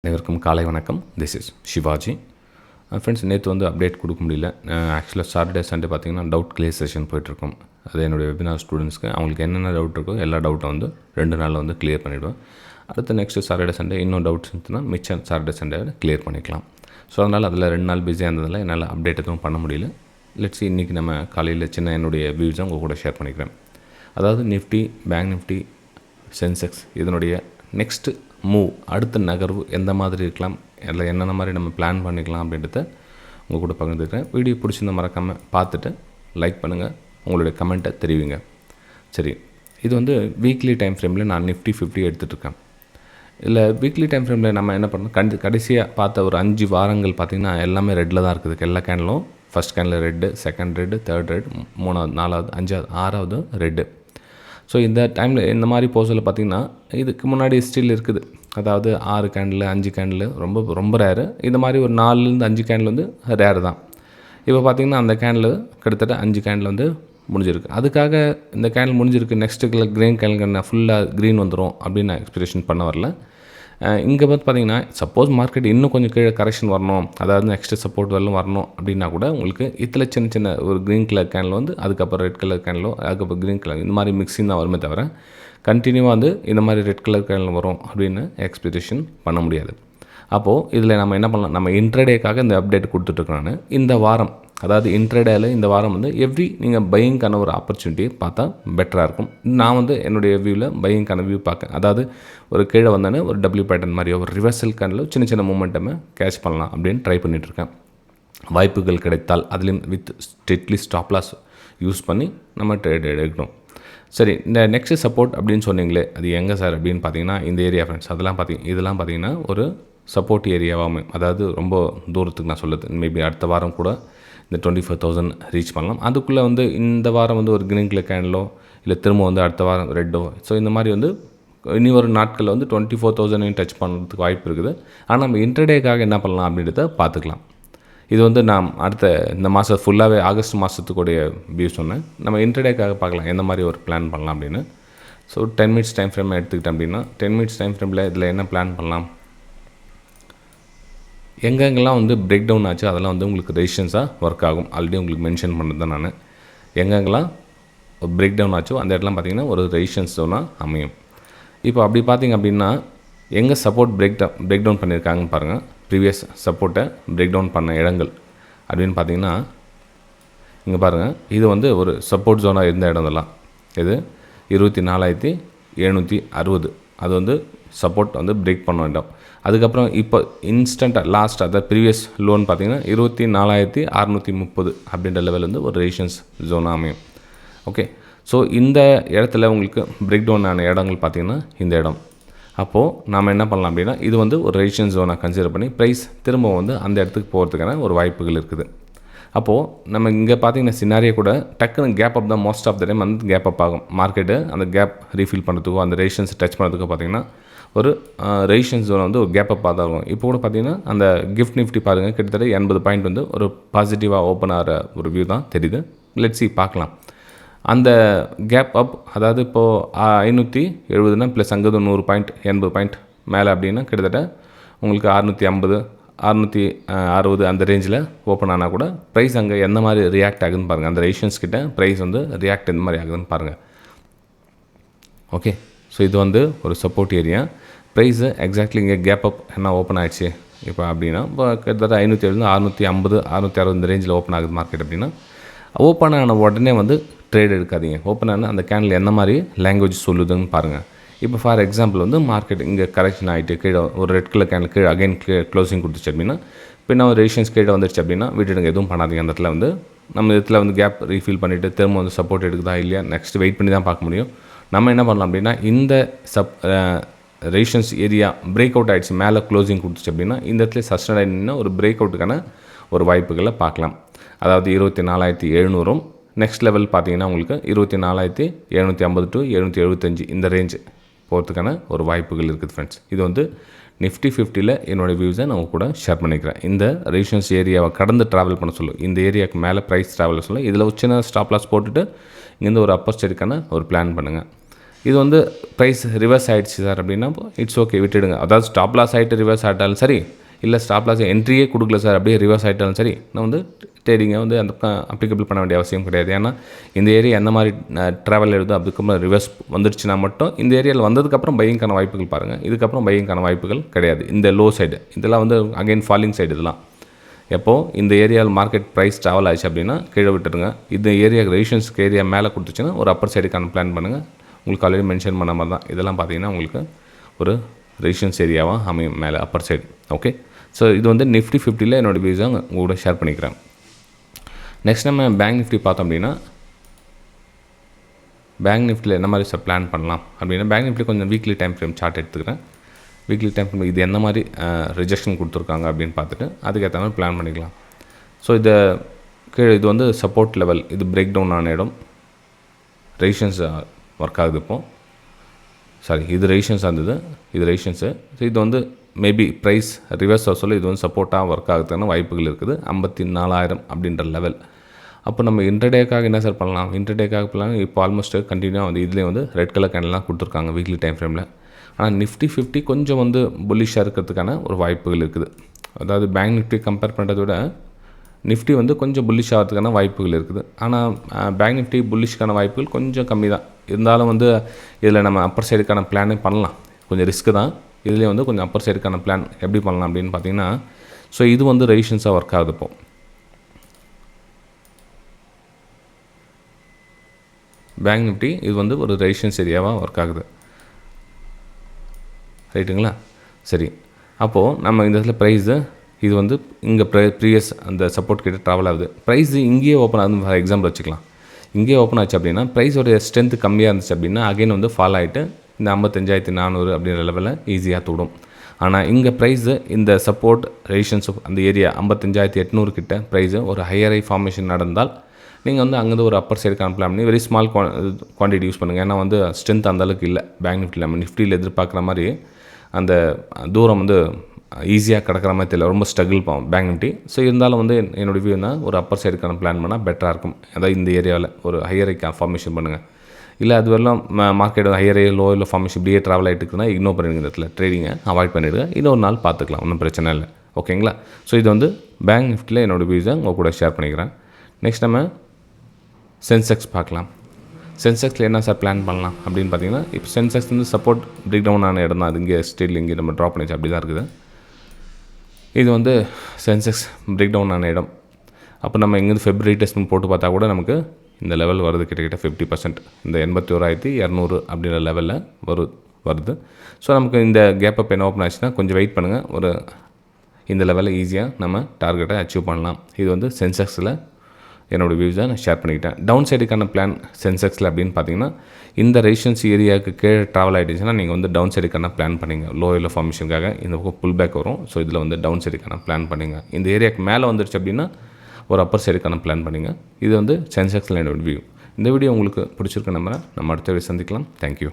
அனைவருக்கும் காலை வணக்கம். This is Sivaji. ஃப்ரெண்ட்ஸ், நேற்று வந்து அப்டேட் கொடுக்க முடியல. ஆக்சுவலாக சாட்டர்டே சண்டே பார்த்திங்கன்னா டவுட் கிளியர் செஷன் போய்ட்டுருக்கோம். அது என்னுடைய வெபினார் ஸ்டூடெண்ட்ஸ்க்கு அவங்களுக்கு என்னென்ன டவுட் இருக்கோ எல்லா டவுட்டும் வந்து 2 நாளில் வந்து கிளியர் பண்ணிவிடுவேன். அடுத்து நெக்ஸ்ட்டு சாட்டர்டே சண்டே இன்னும் டவுட்ஸ் இருந்துச்சுன்னா மிச்சம் சாட்டர்டே சண்டே கிளியர் பண்ணிக்கலாம். ஸோ அதனால் அதில் 2 நாள் பிஸியாக இருந்ததில் என்னால் அப்டேட் எதுவும் பண்ண முடியல. லெட்ஸ் இன்றைக்கி நம்ம காலையில் சின்ன என்னுடைய வியூஸை உங்கள் கூட ஷேர் பண்ணிக்கிறேன். அதாவது நிஃப்டி, பேங்க் நிஃப்டி, சென்செக்ஸ் இதனுடைய நெக்ஸ்ட்டு மூவ், அடுத்த நகர்வு எந்த மாதிரி இருக்கலாம், அதில் என்னென்ன மாதிரி நம்ம பிளான் பண்ணிக்கலாம் அப்படின்றத உங்கள் கூட பகிர்ந்துக்கிறேன். வீடியோ பிடிச்சிருந்த மறக்காமல் பார்த்துட்டு லைக் பண்ணுங்கள், உங்களுடைய கமெண்ட்டை தெரிவிங்க. சரி, இது வந்து வீக்லி டைம் ஃப்ரேமில் நான் நிஃப்டி 50 எடுத்துகிட்ருக்கேன். இல்லை வீக்லி டைம் ஃப்ரேமில் நம்ம என்ன பண்ணணும், கடைசியாக பார்த்த ஒரு 5 வாரங்கள் பார்த்திங்கன்னா எல்லாமே ரெட்டில் தான் இருக்குது. எல்லா கேண்டலும் first candle red, second red, third red, 3வது, 4வது, 5வது, 6வது ரெட்டு. ஸோ இந்த டைமில் இந்த மாதிரி போஸில் பார்த்திங்கன்னா இதுக்கு முன்னாடி ஸ்டில் இருக்குது. அதாவது 6 கேண்டில், 5 கேண்டில் ரொம்ப ரேரு. இந்த மாதிரி ஒரு 4லேருந்து 5 கேண்டில் வந்து ரேரு தான். இப்போ பார்த்திங்கன்னா அந்த கேண்டில் கிட்டத்தட்ட 5 கேண்டில் வந்து முடிஞ்சிருக்கு. அதுக்காக இந்த கேண்டில் முடிஞ்சிருக்கு, நெக்ஸ்ட்டு க்ரீன் கேண்டில் ஃபுல்லாக க்ரீன் வந்துடும் அப்படின்னு நான் எக்ஸ்பெக்டேஷன் பண்ண வரல. இங்கே பார்த்திங்கன்னா சப்போஸ் மார்க்கெட் இன்னும் கொஞ்சம் கீழே கரெக்ஷன் வரணும், அதாவது நெக்ஸ்ட்டு சப்போர்ட் வரணும் அப்படின்னா கூட உங்களுக்கு இதில் சின்ன ஒரு க்ரீன் கலர் கேண்டில் வந்து அதுக்கப்புறம் ரெட் கலர் கேண்டிலோ அதுக்கப்புறம் க்ரீன் கலர் இந்த மாதிரி மிக்ஸிங் தான் வருமே தவிர கண்டினியூவாக வந்து இந்த மாதிரி ரெட் கலர் கேண்டில் வரும் அப்படின்னு எக்ஸ்பெக்டேஷன் பண்ண முடியாது. அப்போது இதில் நம்ம என்ன பண்ணலாம், நம்ம இன்ட்ரடேக்காக இந்த அப்டேட் கொடுத்துட்ருக்கேன் நான். இந்த வாரம், அதாவது இன்ட்ரடேயில் இந்த வாரம் வந்து எவ்ரி நீங்கள் பையிங்கான ஒரு ஆப்பர்ச்சுனிட்டியை பார்த்தா பெட்டராக இருக்கும். நான் வந்து என்னுடைய வியூவில் பையிங்கான வியூ பார்க்கேன். அதாவது ஒரு கீழே வந்தோன்னே ஒரு டபிள்யூ பேட்டர்ன் மாதிரியோ ஒரு ரிவர்சல் கேண்டில் சின்ன மூமெண்ட்டை கேட்ச் பண்ணலாம் அப்படின்னு ட்ரை பண்ணிகிட்ருக்கேன். வாய்ப்புகள் கிடைத்தால் அதுலேயும் with strictly stop loss use பண்ணி நம்ம ட்ரேட் எடுக்கணும். சரி, இந்த நெக்ஸ்ட் சப்போர்ட் அப்படின்னு சொன்னீங்களே, அது எங்கே சார் அப்படின்னு பார்த்தீங்கன்னா இந்த ஏரியா ஃப்ரெண்ட்ஸ். இதெல்லாம் பார்த்தீங்கன்னா ஒரு சப்போர்ட் ஏரியாவாகும். அதாவது ரொம்ப தூரத்துக்கு நான் சொல்லுது, மேபி அடுத்த வாரம் கூட இந்த 24,000 ரீச் பண்ணலாம். அதுக்குள்ளே வந்து இந்த வாரம் வந்து ஒரு க்ரீன் கலர் கேண்டிலோ இல்லை திரும்ப வந்து அடுத்த வாரம் ரெட்டோ, ஸோ இந்த மாதிரி வந்து இனி ஒரு நாட்களில் வந்து 24,000 டச் பண்ணுறதுக்கு வாய்ப்பு இருக்குது. ஆனால் நம்ம இன்டர்டேக்காக என்ன பண்ணலாம் அப்படின்றத பார்த்துக்கலாம். இது வந்து நான் அடுத்த இந்த மாதம் ஃபுல்லாகவே ஆகஸ்ட் மாதத்துக்குடைய வியூ சொன்னேன். நம்ம இன்டர்டேக்காக பார்க்கலாம் எந்த மாதிரி ஒரு பிளான் பண்ணலாம் அப்படின்னு. ஸோ 10 மினிட்ஸ் டைம் ஃப்ரேம் எடுத்துக்கிட்டேன் அப்படின்னா 10 மினிட்ஸ் டைம் ஃப்ரேமில் இதில் என்ன பிளான் பண்ணலாம், எங்கெங்கெல்லாம் வந்து பிரேக் டவுன் ஆச்சு அதெல்லாம் வந்து உங்களுக்கு ரெசிஸ்டன்ஸாக ஒர்க் ஆகும். ஆல்ரெடி உங்களுக்கு மென்ஷன் பண்ணது தான் நான். எங்கெங்கெல்லாம் பிரேக் டவுன் ஆச்சோ அந்த இடத்துல பார்த்திங்கன்னா ஒரு ரெசிஸ்டன்ஸ் ஜோனாக அமையும். இப்போ அப்படி பார்த்திங்க அப்படின்னா எங்கே சப்போர்ட் பிரேக் டவுன் பண்ணியிருக்காங்கன்னு பாருங்கள். ப்ரீவியஸ் சப்போர்ட்டை பிரேக் டவுன் பண்ண இடங்கள் அப்படின்னு பார்த்திங்கன்னா இங்கே பாருங்கள். இது வந்து ஒரு சப்போர்ட் ஜோனாக இருந்த இடம்லாம் இது 24,760. அது வந்து சப்போர்ட் வந்து பிரேக் பண்ண இடம். அதுக்கப்புறம் இப்போ இன்ஸ்டண்ட்டாக லாஸ்ட் அதாவது ப்ரீவியஸ் லோன் பார்த்திங்கன்னா 24,630 அப்படின்ற லெவல் வந்து ஒரு ரெசிஸ்டன்ஸ் ஜோனாக அமையும். ஓகே, ஸோ இந்த இடத்துல உங்களுக்கு பிரேக் டவுன் ஆன இடங்கள் பார்த்திங்கன்னா இந்த இடம். அப்போது நாம் என்ன பண்ணலாம் அப்படின்னா இது வந்து ஒரு ரெசிஸ்டன்ஸ் ஜோனாக கன்சிடர் பண்ணி ப்ரைஸ் திரும்ப வந்து அந்த இடத்துக்கு போகிறதுக்கான ஒரு வாய்ப்புகள் இருக்குது. அப்போது நம்ம இங்கே பார்த்திங்கன்னா சினாரியே கூட டக்குன்னு கேப் அப் தான் மோஸ்ட் ஆஃப் த டைம் வந்து கேப் அப் ஆகும். மார்க்கெட்டு அந்த கேப் ரீஃபில் பண்ணுறதுக்கோ அந்த ரெசிஸ்டன்ஸ் டச் பண்ணுறதுக்கோ பார்த்திங்கன்னா ஒரு ரெசிஸ்டன்ஸ் ஜோன் வந்து ஒரு கேப் அப் தான் இருக்கும். இப்போ கூட பார்த்திங்கன்னா அந்த கிஃப்ட் நிஃப்டி பாருங்கள், கிட்டத்தட்ட 80 பாயிண்ட் வந்து ஒரு பாசிட்டிவாக ஓப்பன் ஆகிற ஒரு வியூ தான் தெரியுது. லெட்ஸ் சி பார்க்கலாம். அந்த கேப் அப், அதாவது இப்போது 570 ப்ளஸ் அங்கே 100 பாயிண்ட் 80 பாயிண்ட் மேலே அப்படின்னா கிட்டத்தட்ட உங்களுக்கு 650 660 அந்த ரேஞ்சில் ஓப்பன் ஆனால் கூட ப்ரைஸ் அங்கே எந்த மாதிரி ரியாக்ட் ஆகுதுன்னு பாருங்கள். அந்த ரெசிஸ்டன்ஸ் கிட்ட ப்ரைஸ் வந்து ரியாக்ட் எந்த மாதிரி ஆகுதுன்னு பாருங்கள். ஓகே, ஸோ இது வந்து ஒரு சப்போர்ட் ஏரியா. ப்ரைஸு எக்ஸாக்ட்லி இங்கே கேப் அப் என்ன ஓப்பன் ஆகிடுச்சு இப்போ அப்படின்னா இப்போ கிட்டத்தட்ட 570 650 660 இந்த ரேஞ்சில் ஓப்பன் ஆகுது மார்க்கெட் அப்படின்னா ஓப்பன் ஆன உடனே வந்து ட்ரேட் எடுக்காதீங்க. ஓப்பன் ஆனால் அந்த கேண்டில் என்ன மாதிரி லாங்குவேஜ் சொல்லுதுன்னு பாருங்கள். இப்போ ஃபார் எக்ஸாம்பிள் வந்து மார்க்கெட் இங்கே கரெக்ஷன் ஆகிட்டு கீழே ஒரு ரெட் கலர் கேண்டில் கீழே அகைன் க்ளோசிங் கொடுத்துச்சு அப்படின்னா பின்ன ஒரு ரெசிஸ்டன்ஸ் கீழே வந்துடுச்சு அப்படின்னா விட்டுடுங்க, எதுவும் பண்ணாதீங்க. அந்த இடத்துல வந்து நம்ம இடத்துல வந்து கேப் ரீஃபில் பண்ணிவிட்டு திரும்ப வந்து சப்போர்ட் எடுக்குதா இல்லையா நெக்ஸ்ட் வெயிட் பண்ணி தான் பார்க்க முடியும். நம்ம என்ன பண்ணலாம் அப்படின்னா இந்த ரெசிஸ்டன்ஸ் ஏரியா பிரேக் அவுட் ஆகிடுச்சு, மேலே க்ளோசிங் கொடுத்துச்சு அப்படின்னா இந்த இடத்துல சஸ்டெயின் ஆகிடுன்னா ஒரு பிரேக் அவுட்டுக்கான ஒரு வாய்ப்புகளை பார்க்கலாம். அதாவது 24,700 நெக்ஸ்ட் லெவல் பார்த்திங்கன்னா உங்களுக்கு 24,750 to 775 இந்த ரேஞ்சு போகிறதுக்கான ஒரு வாய்ப்புகள் இருக்குது ஃப்ரெண்ட்ஸ். இது வந்து நிஃப்டி 50ல் என்னோடய வியூஸை நான் கூட ஷேர் பண்ணிக்கிறேன். இந்த ரெசிஸ்டன்ஸ் ஏரியாவை கடந்து ட்ராவல் பண்ண சொல்லும், இந்த ஏரியாவுக்கு மேலே ப்ரைஸ் ட்ராவல் சொல்லும். இதில் ஒரு சின்ன ஸ்டாப் லாஸ் போட்டுட்டு இங்கேருந்து ஒரு அப்பர் ஸ்டேட்டுக்கான ஒரு பிளான் பண்ணுங்கள். இது வந்து ப்ரைஸ் ரிவர்ஸ் ஆகிடுச்சு சார் அப்படின்னா இட்ஸ் ஓகே, விட்டுடுங்க. அதாவது ஸ்டாப் லாஸ் ஆகிட்டு ரிவர்ஸ் ஆகிட்டாலும் சரி, இல்லை ஸ்டாப் லாஸ் என்ட்ரியே கொடுக்கல சார் அப்படியே ரிவர்ஸ் ஆகிட்டாலும் சரி, நான் வந்து ட்ரேடிங்கை வந்து அந்த அப்ளிகபிள் பண்ண வேண்டிய அவசியம் கிடையாது. ஏன்னா இந்த ஏரியா எந்த மாதிரி ட்ராவல் எழுதோ அதுக்கப்புறம் ரிவர்ஸ் வந்துடுச்சுன்னா மட்டும் இந்த ஏரியாவில் வந்ததுக்கப்புறம் பையிங்கான வாய்ப்புகள் பாருங்கள். இதுக்கப்புறம் பையிங்கான வாய்ப்புகள் கிடையாது. இந்த லோ சைடு இதெல்லாம் வந்து அகைன் ஃபாலிங் சைடு. இதெல்லாம் எப்போது இந்த ஏரியாவில் மார்க்கெட் ப்ரைஸ் ட்ராவல் ஆச்சு அப்படின்னா கீழே விட்டுருங்க. இந்த ஏரியா ரெசிஸ்டன்ஸ்க்கு ஏரியா மேலே கொடுத்துச்சுன்னா ஒரு அப்பர் சைடுக்கான பிளான் பண்ணுங்கள். உங்களுக்கு ஆல்ரெடி மென்ஷன் பண்ண மாதிரி தான் இதெல்லாம் பார்த்தீங்கன்னா உங்களுக்கு ஒரு ரெசிஸ்டன்ஸ் ஏரியாவாக அமையும் மேலே அப்பர் சைடு. ஓகே, ஸோ இது வந்து நிஃப்டி 50ல் என்னோடய வியூஸை உங்களோட ஷேர் பண்ணிக்கிறேன். நெக்ஸ்ட் நம்ம பேங்க் நிஃப்டி பார்த்தோம் அப்படின்னா, பேங்க் நிஃப்டியில் என்ன மாதிரி சார் பிளான் பண்ணலாம் அப்படின்னா, பேங்க் நிஃப்டி கொஞ்சம் வீக்லி டைம் ஃப்ரேம் சார்ட் எடுத்துக்கிறேன். வீக்லி டைம் ஃப்ரேம் இது என்ன மாதிரி ரிஜெக்ஷன் கொடுத்துருக்காங்க அப்படின்னு பார்த்துட்டு அதுக்கேற்ற மாதிரி பிளான் பண்ணிக்கலாம். ஸோ இதை கீழே இது வந்து சப்போர்ட் லெவல், இது பிரேக் டவுன் ஆன இடம், ரெசிஸ்டன்ஸ் ஒர்க் ஆகுது இப்போது. சாரி, இது ரெசிஸ்டன்ஸ் இருந்தது, இது ரெசிஸ்டன்ஸு. ஸோ இது வந்து மேபி ப்ரைஸ் ரிவர்ஸ் சொல்ல இது வந்து சப்போர்ட்டாக ஒர்க் ஆகுதுன்னு வாய்ப்புகள் இருக்குது. 54,000 அப்படின்ற லெவல். அப்போ நம்ம இன்டர்டேக்காக என்ன சார் பண்ணலாம்? இன்டர்டேக்காக பண்ணலாம். இப்போ ஆல்மோஸ்ட் கண்டினியூவாக வந்து இதுலேயே வந்து ரெட் கலர் கேண்டல்லாம் கொடுத்துருக்காங்க வீக்லி டைம் ஃப்ரேமில். ஆனால் நிஃப்டி 50 கொஞ்சம் வந்து புல்லிஷாக இருக்கிறதுக்கான ஒரு வாய்ப்புகள் இருக்குது. அதாவது பேங்க் நிஃப்டி கம்பேர் பண்ணுறதை விட நிஃப்டி வந்து கொஞ்சம் புல்லிஷ் ஆகிறதுக்கான வாய்ப்புகள் இருக்குது. ஆனால் பேங்க் நிஃப்டி புல்லிஷ்க்கான வாய்ப்புகள் கொஞ்சம் கம்மி தான். இருந்தாலும் வந்து இதில் நம்ம அப்பர் சைடுக்கான பிளானே பண்ணலாம். கொஞ்சம் ரிஸ்க்கு தான். இதுலேயே வந்து கொஞ்சம் அப்பர் சைடுக்கான பிளான் எப்படி பண்ணலாம் அப்படின்னு பார்த்தீங்கன்னா, ஸோ இது வந்து ரெசிஸ்டன்ஸாக ஒர்க் ஆகுது இப்போது. பேங்க் நிஃப்டி இது வந்து ஒரு ரெசிஸ்டன்ஸ் ஏரியாவாக ஒர்க் ஆகுது. ரைட்டுங்களா? சரி, அப்போது நம்ம இந்த இடத்துல ப்ரைஸு இது வந்து இங்கே ப்ரீவியஸ் அந்த சப்போர்ட் கிட்ட ட்ராவல் ஆகுது. ப்ரைஸ் இங்கேயே ஓப்பன் ஆகுது. ஃபார் எக்ஸாம்பிள் வச்சுக்கலாம், இங்கேயே ஓப்பன் ஆச்சு அப்படின்னா ப்ரைஸோடைய ஸ்ட்ரென்த்து கம்மியாக இருந்துச்சு அப்படின்னா அகைன் வந்து ஃபால் ஆகிட்டு இந்த 55,400 அப்படின்ற லெவலில் ஈஸியாக தூடும். ஆனால் இங்கே ப்ரைஸு இந்த சப்போர்ட் ரெசிஸ்டன்ஸ் அந்த ஏரியா 55,800 கிட்ட ப்ரைஸு ஒரு ஹையர் ஐ ஃபார்மேஷன் நடந்தால் நீங்கள் வந்து அங்கேருந்து ஒரு அப்பர் சைடுக்கான பிளான் பண்ணி வெரி ஸ்மால் குவான்டிட்டி யூஸ் பண்ணுங்கள். ஏன்னா வந்து ஸ்ட்ரென்த் அந்தளவுக்கு இல்லை பேங்க் நிஃப்டியில். நம்ம நிஃப்டியில் எதிர்பார்க்குற மாதிரி அந்த தூரம் வந்து ஈஸியாக கிடக்கிற மாதிரி தெரியல, ரொம்ப ஸ்ட்ரகிள் போகும் பேங்க் நிஃப்டி. ஸோ இருந்தாலும் வந்து என்னோடய வியூ தான் ஒரு அப்பர் சைடுக்கான பிளான் பண்ணால் பெட்டராக இருக்கும். அதாவது இந்த ஏரியாவில் ஒரு ஹையர் ஐ ஃபார்மேஷன் பண்ணுங்கள். இல்லை அது வரலாம் மார்க்கெட் ஹையர் ஐ லோ இல்லை ஃபார்மேஷன் இப்படியே ட்ராவல் ஆகிட்டு இருக்குன்னா இக்னோர் பண்ணிடுங்க. இந்த இடத்துல ட்ரேடிங்கை அவாய்ட் பண்ணிவிடுங்க. இன்னொரு நாள் பார்த்துக்கலாம், ஒன்றும் பிரச்சனை இல்லை. ஓகேங்களா? ஸோ இது வந்து பேங்க் நிஃப்டியில் என்னோடய வியூஸை உங்கள் கூட ஷேர் பண்ணிக்கிறேன். நெக்ஸ்ட் நம்ம சென்செக்ஸ் பார்க்கலாம். சென்செக்ஸில் என்ன சார் பிளான் பண்ணலாம் அப்படின்னு பார்த்தீங்கன்னா, இப்போ சென்செக்ஸ் வந்து சப்போர்ட் பிரேக் டவுன் ஆன இடம் தான். அது இங்கே ஸ்டேட்டில் இங்கே நம்ம ட்ராப் பண்ணிச்சு அப்படி தான் இருக்குது. இது வந்து சென்செக்ஸ் பிரேக் டவுன் ஆன இடம். அப்போ நம்ம இங்கேருந்து ஃபெப்ரவரி டெஸ்ட் போட்டு பார்த்தா கூட நமக்கு இந்த லெவல் வருது கிட்டத்தட்ட 50%. இந்த 81,200 அப்படின்ற லெவலில் வருது. ஸோ நமக்கு இந்த கேப் அப் என்ன ஓப்பன் ஆச்சுன்னா கொஞ்சம் வெயிட் பண்ணுங்கள். ஒரு இந்த லெவலில் ஈஸியாக நம்ம டார்கெட்டை அச்சீவ் பண்ணலாம். இது வந்து சென்செக்ஸில் என்னோடய வியூஸை நான் ஷேர் பண்ணிக்கிட்டேன். டவுன் சைடுக்கான பிளான் சென்செக்ஸில் அப்படின்னு பார்த்தீங்கன்னா, இந்த ரெசிஸ்டன்ஸ் ஏரியாவுக்கு கீழே ட்ராவல் ஆகிடுச்சுன்னா நீங்கள் வந்து டவுன் சைடுக்கான பிளான் பண்ணிங்க. லோயில் ஃபார்மேஷனுக்காக இந்த பக்கம் புல் பேக் வரும். ஸோ இதில் வந்து டவுன் சைடுக்கான பிளான் பண்ணிங்க. இந்த ஏரியாவுக்கு மேலே வந்துருச்சு அப்படின்னா ஒரு அப்பர் சைடுக்கான பிளான் பண்ணிங்க. இது வந்து சென்செக்ஸில் என்னோடய வியூ. இந்த வீடியோ உங்களுக்கு பிடிச்சிருக்க நம்ம அடுத்த வீடியோ சந்திக்கலாம். தேங்க்யூ.